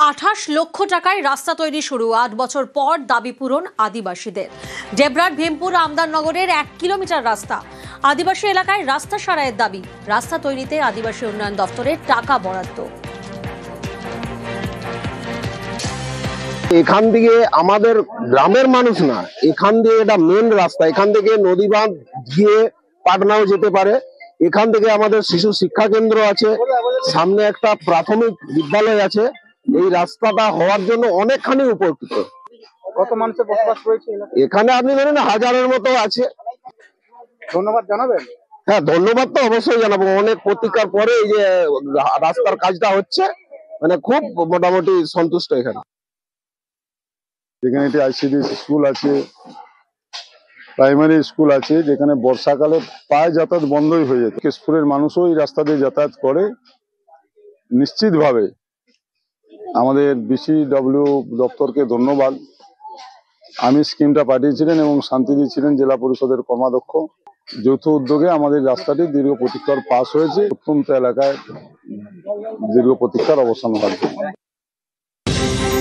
28 লক্ষ টাকায় রাস্তা তৈরি শুরু, 8 বছর পর দাবি পূরণ আদিবাসীদের। ডেবরার ভীমপুর আমদারনগরের 1 কিলোমিটার রাস্তা, আদিবাসী এলাকায় রাস্তা সারাইয়ের দাবি। রাস্তা তৈরিতে আদিবাসী উন্নয়ন দপ্তরের টাকা বরাদ্দ। এখান থেকে আমাদের গ্রামের মানুষ না, এখান দিয়ে এটা মেন রাস্তা, এখান থেকে নদী বাঁধ গিয়ে পাটনাও যেতে পারে। এখান থেকে আমাদের শিশু শিক্ষা কেন্দ্র আছে, সামনে একটা প্রাথমিক বিদ্যালয় আছে। এই রাস্তাটা হওয়ার জন্য অনেকখানি উপকৃত। কত মানুষের বসবাস রয়েছে এখানে আপনি ধরেন হাজারের মতো আছে। ধন্যবাদ জানাবেন। হ্যাঁ, ধন্যবাদ তো অবশ্যই জানাবো। অনেক প্রতীক্ষার পরে এই যে রাস্তার কাজটা হচ্ছে, মানে খুব মোটামুটি সন্তুষ্ট। যেখানে একটি আইসিডিএস স্কুল আছে, প্রাইমারি স্কুল আছে, যেখানে বর্ষাকালে প্রায় যাতায়াত বন্ধই হয়ে যেত। কেশপুরের মানুষও এই রাস্তা দিয়ে যাতায়াত করে। নিশ্চিতভাবে আমাদের বিসিডব্লিউ দপ্তরকে ধন্যবাদ। আমি স্কিমটা পাঠিয়েছিলেন এবং শান্তি দিয়েছিলেন জেলা পরিষদের কর্মাধ্যক্ষ। যৌথ উদ্যোগে আমাদের রাস্তাটি দীর্ঘ প্রতীক্ষার পাস হয়েছে। অত্যন্ত এলাকায় দীর্ঘ প্রতীক্ষার অবসান হবে।